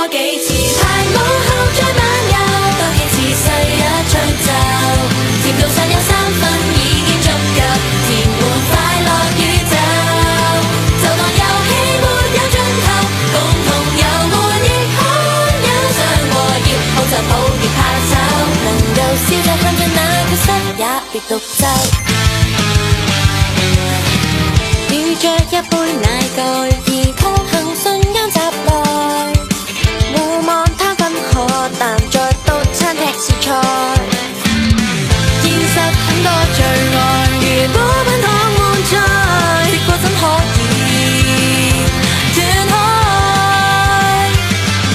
多幾次排舞後再漫遊，多幾次細一吹奏，甜度上有三分已經足夠，填滿快樂宇宙。就當遊戲沒有盡頭，共同遊玩亦可欣賞和熱，抱就抱別怕醜，能夠笑着喊着那缺失也別獨奏。遇着一杯奶蓋，而抗衡瞬間襲來，互望他分可但再到餐吃是菜。現實很多最愛，如果品糖滿載，結果怎可以斷開？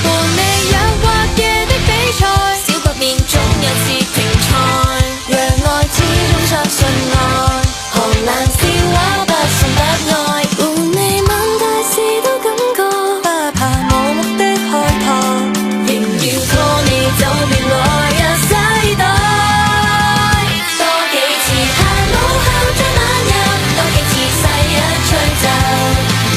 和你有或夜的比賽，少不免總有次停賽，讓愛始終相信愛，寒冷笑話不信不愛，和你問大事都感覺，不怕無目的開拓，仍要拖你走別來日世代。多幾次排舞後再漫遊，多幾次細一吹奏，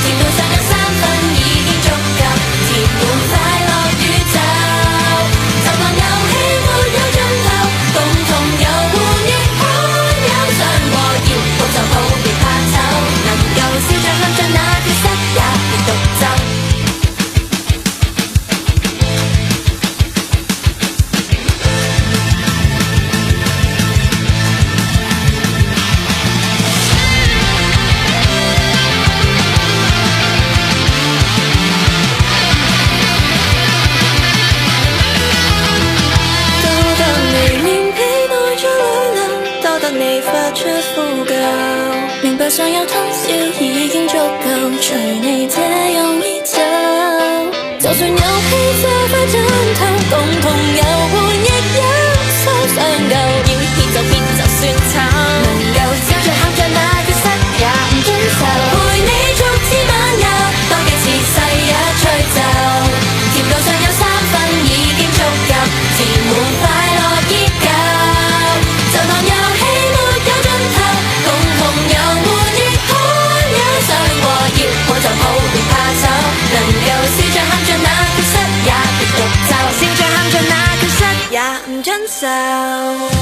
甜度上有三分已經足夠，填滿快樂宇宙。就當遊戲沒有盡頭，共同遊玩亦可欣賞和熱，抱就抱別怕醜，能夠笑着喊着那缺失也別獨奏。多得你連被內在淚流，多得你發出呼救，明白尚有偷笑已經足夠，隨你這樣依走。就算遊戲這快盡頭，共同遊玩亦有所上舊，要撇就撇就算慘，能夠笑着喊着那缺失也唔遵守，陪你逐次漫遊，多幾次細一吹奏，甜度上有三分已經足夠，填滿快樂依舊。就當遊戲沒有盡頭，共同遊玩亦可欣賞和熱，抱就抱別怕醜，能夠笑着喊着那缺失也別獨奏，笑着喊着那缺失也唔遵守。